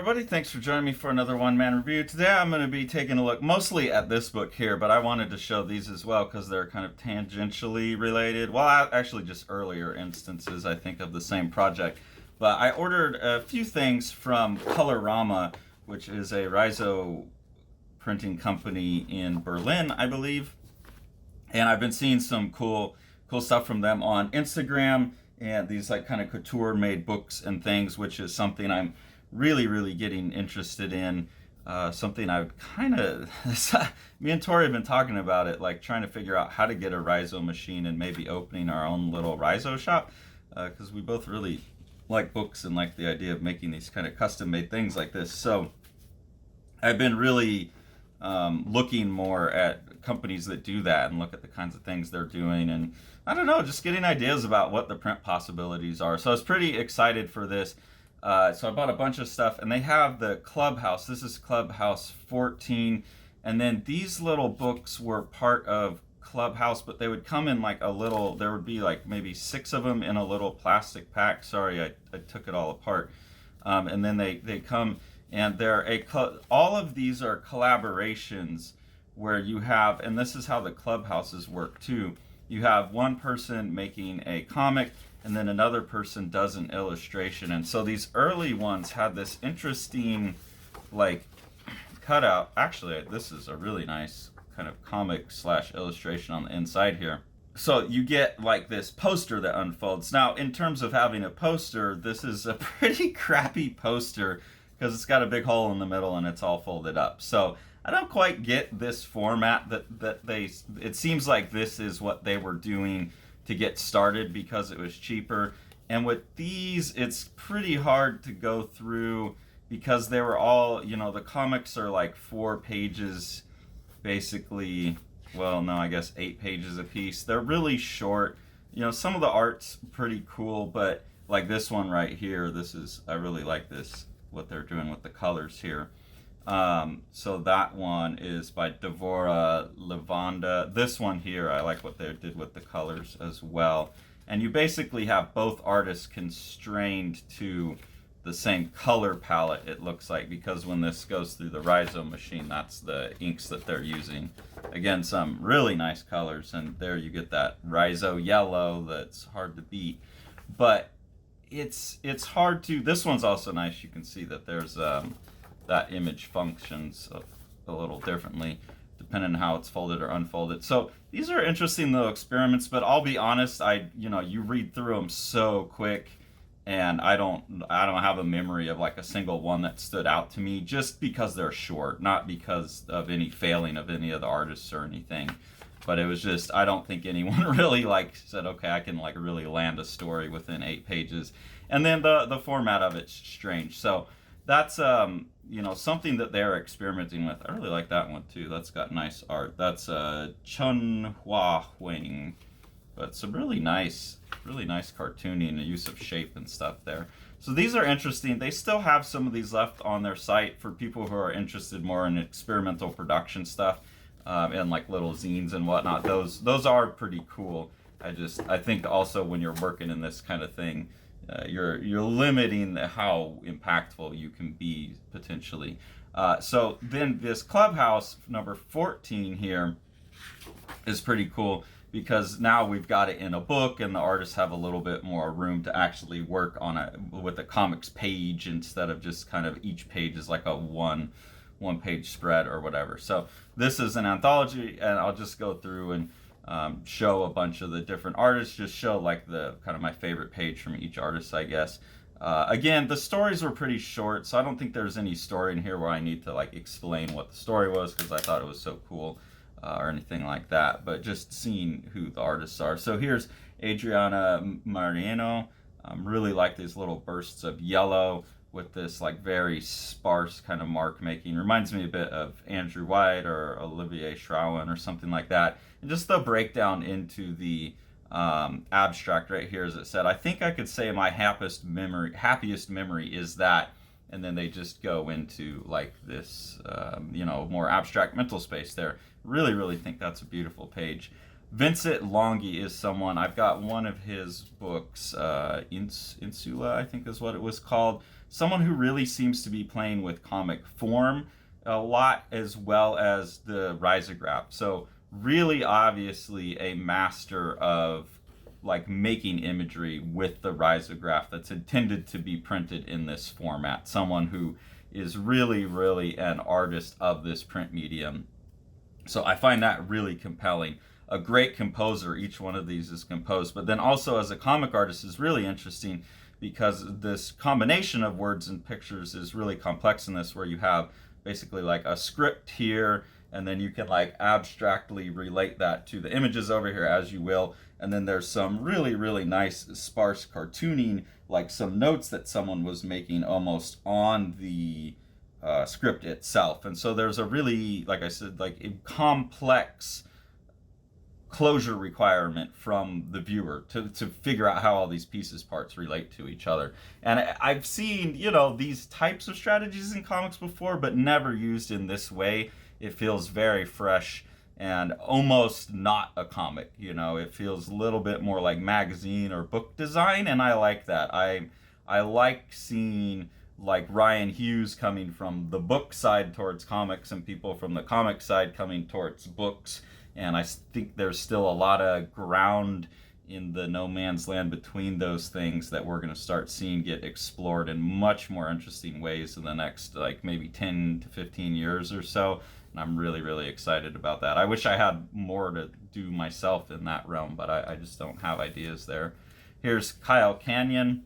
everybody. Thanks for joining me for another one-man review. Today I'm going to be taking a look mostly at this book here, but I wanted to show these as well because they're kind of tangentially related. Well, actually just earlier instances, I think, of the same project. But I ordered a few things from Colorama, which is a Rhizo printing company in Berlin, I believe. And I've been seeing some cool stuff from them on Instagram and these like kind of couture made books and things, which is something I'm really getting interested in. Something I've kind of me and Tori have been talking about it, like trying to figure out how to get a Rhizo machine and maybe opening our own little Rhizo shop, because we both really like books and like the idea of making these kind of custom made things like this. So I've been really looking more at companies that do that and look at the kinds of things they're doing, and I don't know, just getting ideas about what the print possibilities are. So I was pretty excited for this. So I bought a bunch of stuff, and they have the Clubhouse. This is Clubhouse 14, and then these little books were part of Clubhouse, but they would come in like a little, there would be like maybe 6 of them in a little plastic pack. Sorry, I took it all apart. And then they come, and all of these are collaborations where you have, and this is how the Clubhouses work too. You have one person making a comic, and then another person does an illustration. And so these early ones had this interesting like cutout. Actually, this is a really nice kind of comic / illustration on the inside here. So you get like this poster that unfolds. Now, in terms of having a poster, this is a pretty crappy poster because it's got a big hole in the middle and it's all folded up. So I don't quite get this format it seems like this is what they were doing to get started because it was cheaper. And with these, it's pretty hard to go through because they were all, the comics are like 4 pages, basically. Well, no, I guess 8 pages a piece. They're really short. Some of the art's pretty cool, but like this one right here, I really like this, what they're doing with the colors here. So that one is by Devora Levanda. This one here, I like what they did with the colors as well. And you basically have both artists constrained to the same color palette, it looks like, because when this goes through the Rhizo machine, that's the inks that they're using. Again, some really nice colors, and there you get that Rhizo yellow that's hard to beat. But it's hard to, this one's also nice. You can see that there's that image functions a little differently depending on how it's folded or unfolded. So these are interesting little experiments, but I'll be honest, you read through them so quick, and I don't have a memory of like a single one that stood out to me, just because they're short, not because of any failing of any of the artists or anything. But it was just, I don't think anyone really like said, okay, I can like really land a story within 8 pages. And then the format of it's strange. So that's something that they're experimenting with. I really like that one too. That's got nice art. That's Chun Hua Huang. But some really nice cartooning and the use of shape and stuff there. So these are interesting. They still have some of these left on their site for people who are interested more in experimental production stuff, and like little zines and whatnot. Those are pretty cool. I think also when you're working in this kind of thing, you're limiting how impactful you can be potentially. So then this Clubhouse number 14 here is pretty cool because now we've got it in a book, and the artists have a little bit more room to actually work on it with a comics page instead of just kind of each page is like a one page spread or whatever. So this is an anthology, and I'll just go through and show a bunch of the different artists, just show like the kind of my favorite page from each artist, I guess. Again, the stories were pretty short, so I don't think there's any story in here where I need to like explain what the story was because I thought it was so cool, or anything like that, but just seeing who the artists are. So here's Adriana Marineo. Really like these little bursts of yellow with this like very sparse kind of mark making. Reminds me a bit of Andrew White or Olivier Schrauen or something like that. And just the breakdown into the abstract right here, as it said, I think I could say my happiest memory is that, and then they just go into like this more abstract mental space there. Really think that's a beautiful page. Vincent Longhi is someone, I've got one of his books, Insula, I think is what it was called. Someone who really seems to be playing with comic form a lot, as well as the risograph. So really obviously a master of like making imagery with the risograph that's intended to be printed in this format. Someone who is really an artist of this print medium. So I find that really compelling. A great composer, each one of these is composed, but then also as a comic artist is really interesting because this combination of words and pictures is really complex in this, where you have basically like a script here, and then you can like abstractly relate that to the images over here as you will, and then there's some really nice sparse cartooning, like some notes that someone was making almost on the script itself. And so there's a really, like I said, like a complex closure requirement from the viewer to figure out how all these parts relate to each other. And I've seen, you know, these types of strategies in comics before, but never used in this way. It feels very fresh and almost not a comic, you know. It feels a little bit more like magazine or book design, and I like that. I like seeing like Ryan Hughes coming from the book side towards comics and people from the comic side coming towards books. And I think there's still a lot of ground in the no man's land between those things that we're going to start seeing get explored in much more interesting ways in the next like maybe 10 to 15 years or so. And I'm really excited about that. I wish I had more to do myself in that realm, but I just don't have ideas there. Here's Kyle Canyon.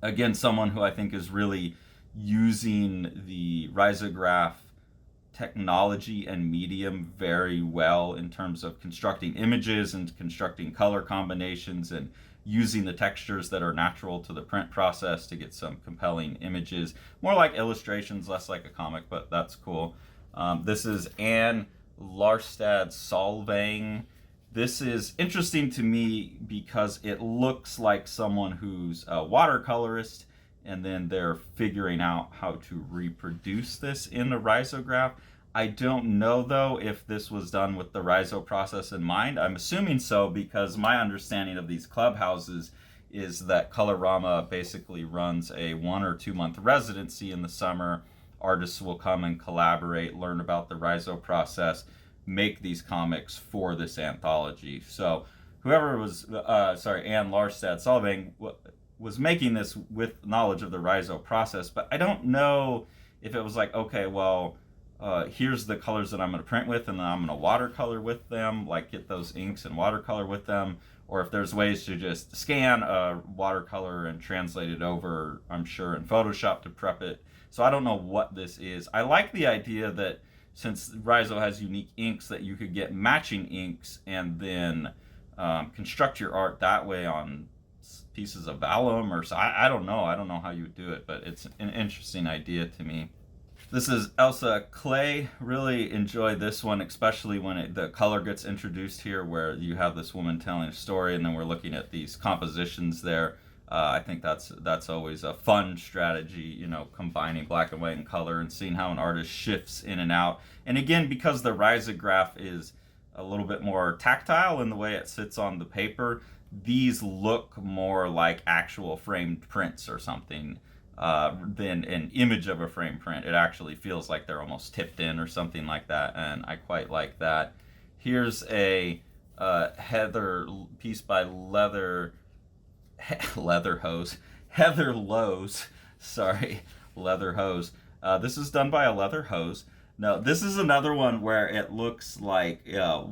Again, someone who I think is really using the risograph technology and medium very well in terms of constructing images and constructing color combinations and using the textures that are natural to the print process to get some compelling images. More like illustrations, less like a comic, but that's cool. This is Barstad Solvang. This is interesting to me because it looks like someone who's a watercolorist, and then they're figuring out how to reproduce this in the risograph. I don't know, though, if this was done with the riso process in mind. I'm assuming so, because my understanding of these clubhouses is that Colorama basically runs a 1 or 2 month residency in the summer. Artists will come and collaborate, learn about the riso process, make these comics for this anthology. So whoever was, Anne Barstad Solvang was making this with knowledge of the riso process, but I don't know if it was like, okay, well, here's the colors that I'm going to print with, and then I'm going to watercolor with them, like get those inks and watercolor with them, or if there's ways to just scan a watercolor and translate it over, I'm sure, in Photoshop to prep it. So I don't know what this is. I like the idea that since riso has unique inks, that you could get matching inks and then construct your art that way on pieces of vellum or so. I don't know. I don't know how you would do it, but it's an interesting idea to me. This is Elsa Klée. Really enjoyed this one, especially when the color gets introduced here, where you have this woman telling a story, and then we're looking at these compositions there. I think that's always a fun strategy, you know, combining black and white and color and seeing how an artist shifts in and out. And again, because the risograph is a little bit more tactile in the way it sits on the paper, these look more like actual framed prints or something than an image of a framed print. It actually feels like they're almost tipped in or something like that, and I quite like that. Here's a Heather piece by Heather Loase. Sorry, Leather Hose. This is done by a Leather Hose. Now, this is another one where it looks like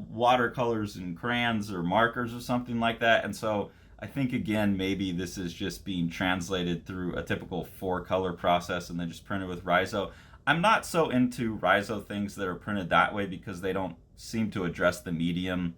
watercolors and crayons or markers or something like that. And so I think, again, maybe this is just being translated through a typical 4-color process and then just printed with riso. I'm not so into riso things that are printed that way because they don't seem to address the medium.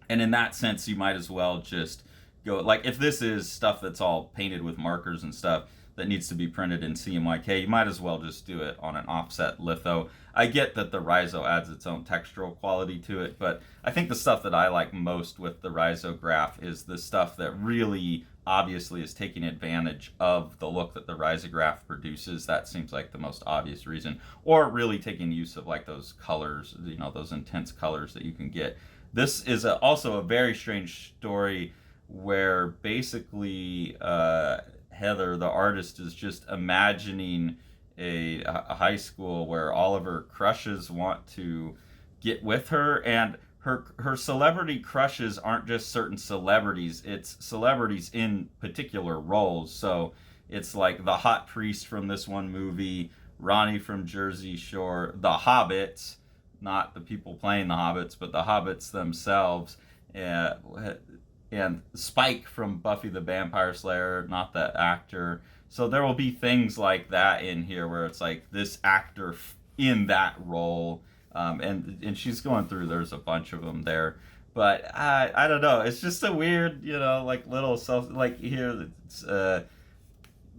And in that sense, you might as well just go, like, if this is stuff that's all painted with markers and stuff that needs to be printed in CMYK, you might as well just do it on an offset litho. I get that the riso adds its own textural quality to it, but I think the stuff that I like most with the risograph is the stuff that really obviously is taking advantage of the look that the risograph produces. That seems like the most obvious reason. Or really taking use of like those colors, you know, those intense colors that you can get. This is also a very strange story where basically Heather, the artist, is just imagining a high school where all of her crushes want to get with her, and her celebrity crushes aren't just certain celebrities, it's celebrities in particular roles. So it's like the hot priest from this one movie, Ronnie from Jersey Shore, the Hobbits, not the people playing the Hobbits, but the Hobbits themselves, and Spike from Buffy the Vampire Slayer, not that actor. So there will be things like that in here where it's like this actor in that role, and she's going through. There's a bunch of them there, but I don't know. It's just a weird, like little self, like here it's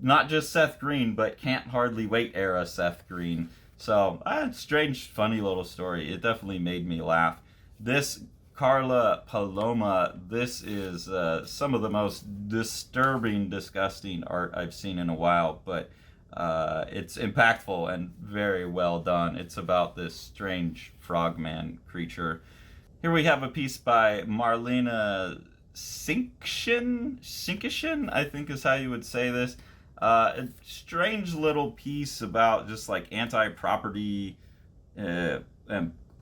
not just Seth Green, but Can't Hardly Wait era Seth Green. So strange, funny little story. It definitely made me laugh. This Karla Paloma, this is some of the most disturbing, disgusting art I've seen in a while, but it's impactful and very well done. It's about this strange frogman creature. Here we have a piece by Marlena Synchyshyn, I think is how you would say this. A strange little piece about just like anti-property and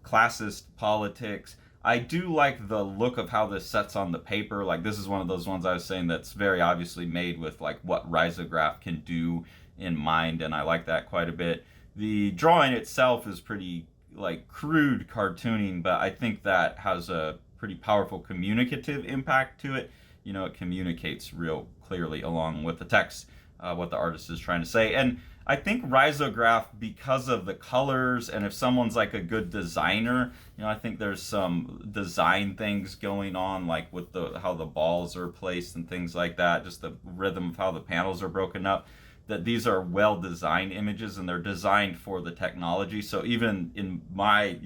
classist politics. I do like the look of how this sets on the paper. Like, this is one of those ones I was saying that's very obviously made with like what risograph can do in mind, and I like that quite a bit. The drawing itself is pretty like crude cartooning, but I think that has a pretty powerful communicative impact to it. It communicates real clearly along with the text what the artist is trying to say. And I think risograph, because of the colors, and if someone's like a good designer, I think there's some design things going on, like with how the balls are placed and things like that, just the rhythm of how the panels are broken up, that these are well designed images and they're designed for the technology. So even in my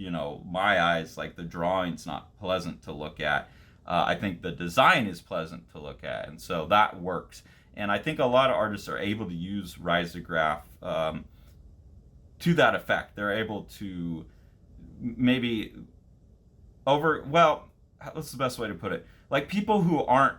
eyes, like the drawing's not pleasant to look at. I think the design is pleasant to look at, and so that works. And I think a lot of artists are able to use risograph to that effect. They're able to maybe what's the best way to put it? Like people who aren't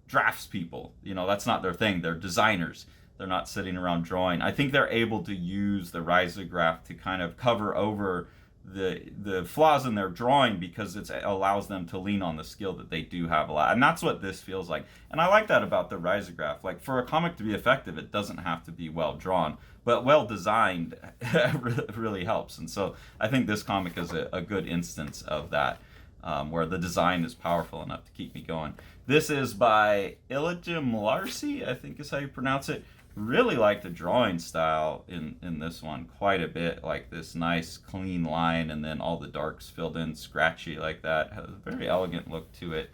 draftspeople, that's not their thing. They're designers. They're not sitting around drawing. I think they're able to use the risograph to kind of cover over the flaws in their drawing, because it allows them to lean on the skill that they do have a lot. And that's what this feels like. And I like that about the risograph. Like, for a comic to be effective, it doesn't have to be well drawn, but well designed really helps. And so I think this comic is a good instance of that, where the design is powerful enough to keep me going. This is by Ibticem Larbi, I think is how you pronounce it. Really like the drawing style in this one quite a bit, like this nice clean line and then all the darks filled in scratchy like that. Has a very elegant look to it.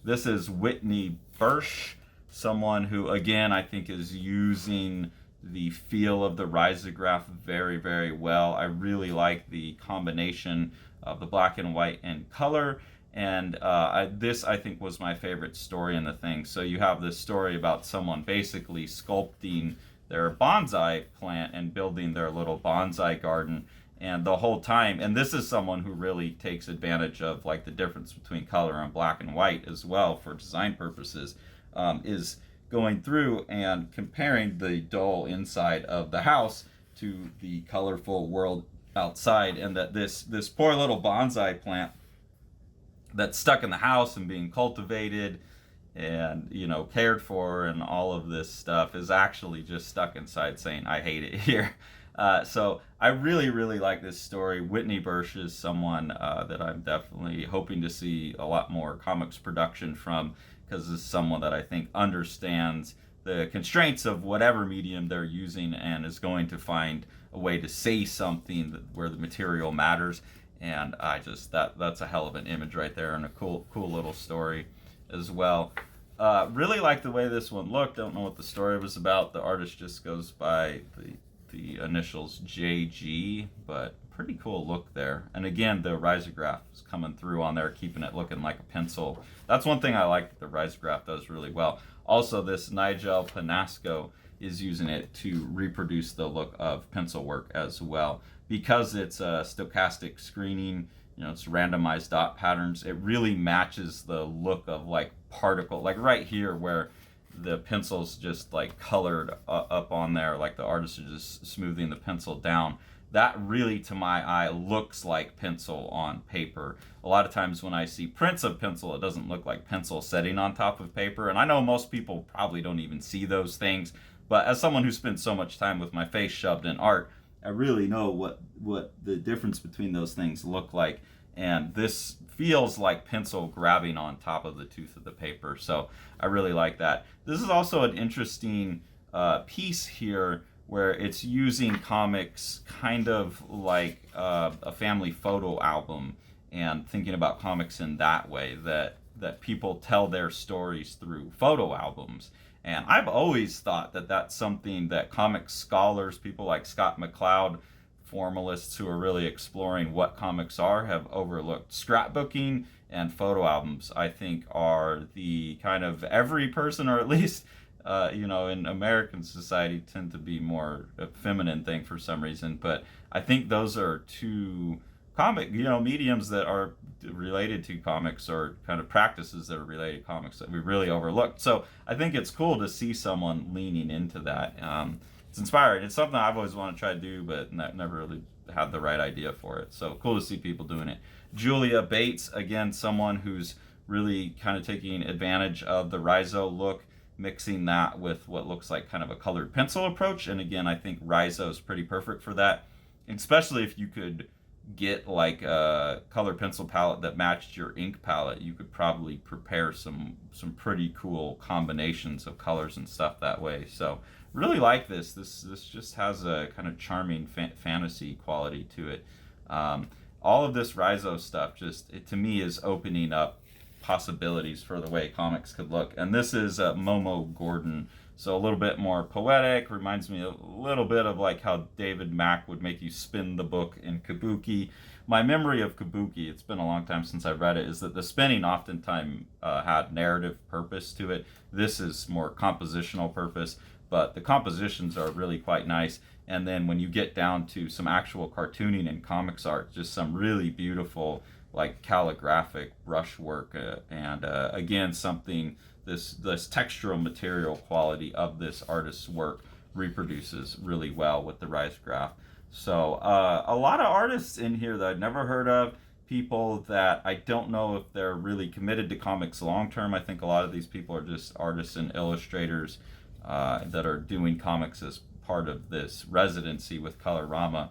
This is Whitney Bursch, someone who again I think is using the feel of the risograph very, very well. I really like the combination of the black and white and color. And this, I think, was my favorite story in the thing. So you have this story about someone basically sculpting their bonsai plant and building their little bonsai garden. And the whole time, and this is someone who really takes advantage of like the difference between color and black and white as well for design purposes, is going through and comparing the dull inside of the house to the colorful world outside. And that this poor little bonsai plant that's stuck in the house and being cultivated and cared for and all of this stuff is actually just stuck inside saying, I hate it here. So I really, really like this story. Whitney Bursch is someone that I'm definitely hoping to see a lot more comics production from, because this is someone that I think understands the constraints of whatever medium they're using and is going to find a way to say something where the material matters. And I just, that's a hell of an image right there, and a cool little story as well. Really like the way this one looked. Don't know what the story was about. The artist just goes by the initials JG, but pretty cool look there. And again, the risograph is coming through on there, keeping it looking like a pencil. That's one thing I like that the risograph does really well. Also, this Nygel Panasco is using it to reproduce the look of pencil work as well. Because it's a stochastic screening, you know, it's randomized dot patterns. It really matches the look of like particle, like right here where the pencil's just like colored up on there, like the artist is just smoothing the pencil down. That really, to my eye, looks like pencil on paper. A lot of times when I see prints of pencil, it doesn't look like pencil setting on top of paper. And I know most people probably don't even see those things, but as someone who spends so much time with my face shoved in art, I really know what the difference between those things look like. And this feels like pencil grabbing on top of the tooth of the paper. So I really like that. This is also an interesting piece here where it's using comics kind of like a family photo album, and thinking about comics in that way, that people tell their stories through photo albums. And I've always thought that that's something that comic scholars, people like Scott McCloud, formalists who are really exploring what comics are, have overlooked. Scrapbooking and photo albums, I think, are the kind of every person, or at least you know, in American society, tend to be more a feminine thing for some reason. But I think those are two comic, you know, mediums that are related to comics, or kind of practices that are related to comics, that we really overlooked. So I think it's cool to see someone leaning into that. It's inspiring. It's something I've always wanted to try to do, but never really had the right idea for it. So cool to see people doing it. Julia Bates, again, someone who's really kind of taking advantage of the Riso look, mixing that with what looks like kind of a colored pencil approach. And again, I think Riso is pretty perfect for that, especially if you could get like a color pencil palette that matched your ink palette. You could probably prepare some pretty cool combinations of colors and stuff that way. So really like this. This just has a kind of charming fantasy quality to it. All of this Riso stuff just, it, to me, is opening up possibilities for the way comics could look. And this is Momo Gordon, so a little bit more poetic, reminds me a little bit of like how David Mack would make you spin the book in Kabuki. My memory of Kabuki, it's been a long time since I've read it, is that the spinning oftentimes had narrative purpose to it. This is more compositional purpose, but the compositions are really quite nice. And then when you get down to some actual cartooning and comics art, just some really beautiful like calligraphic brushwork, and again, something, this textural material quality of this artist's work reproduces really well with the risograph. So a lot of artists in here that I'd never heard of, people that I don't know if they're really committed to comics long term. I think a lot of these people are just artists and illustrators that are doing comics as part of this residency with Colorama.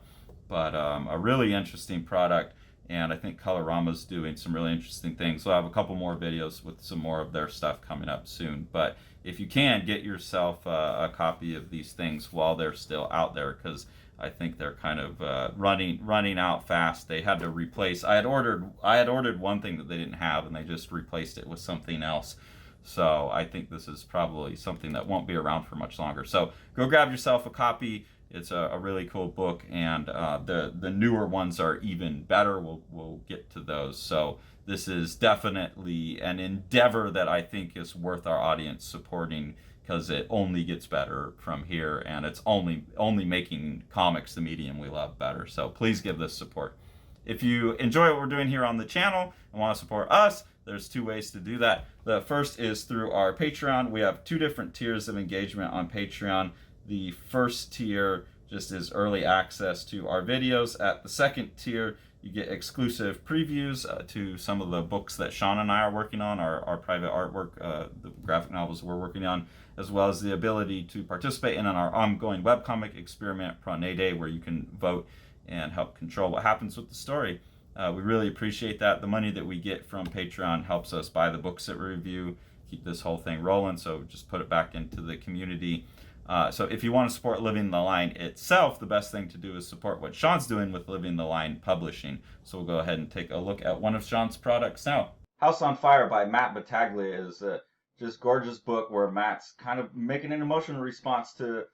But a really interesting product. And I think Colorama's doing some really interesting things. So I have a couple more videos with some more of their stuff coming up soon. But if you can, get yourself a copy of these things while they're still out there, because I think they're kind of running out fast. They had to replace. I had ordered one thing that they didn't have, and they just replaced it with something else. So I think this is probably something that won't be around for much longer. So go grab yourself a copy. It's a really cool book, and the newer ones are even better. We'll get to those. So this is definitely an endeavor that I think is worth our audience supporting, because it only gets better from here, and it's only making comics, the medium we love, better. So please give this support. If you enjoy what we're doing here on the channel and want to support us, there's two ways to do that. The first is through our Patreon. We have two different tiers of engagement on Patreon. The first tier just is early access to our videos. At the second tier, you get exclusive previews to some of the books that Sean and I are working on, our private artwork, the graphic novels we're working on, as well as the ability to participate in our ongoing webcomic experiment, Pronede, where you can vote and help control what happens with the story. We really appreciate that. The money that we get from Patreon helps us buy the books that we review, keep this whole thing rolling, so just put it back into the community. So if you want to support Living the Line itself, the best thing to do is support what Sean's doing with Living the Line Publishing. So we'll go ahead and take a look at one of Sean's products now. House on Fire by Matt Battaglia is a just gorgeous book where Matt's kind of making an emotional response to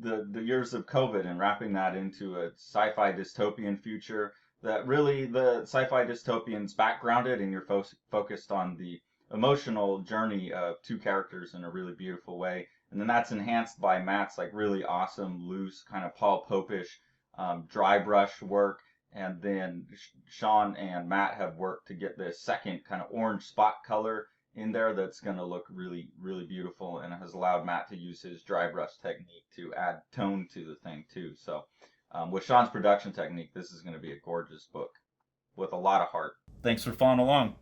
the years of COVID and wrapping that into a sci-fi dystopian future that really the sci-fi dystopian's backgrounded, and you're focused on the emotional journey of two characters in a really beautiful way. And then that's enhanced by Matt's like really awesome, loose, kind of Paul Popish dry brush work. And then Sean and Matt have worked to get this second kind of orange spot color in there that's going to look really, really beautiful, and has allowed Matt to use his dry brush technique to add tone to the thing too. So with Sean's production technique, this is going to be a gorgeous book with a lot of heart. Thanks for following along.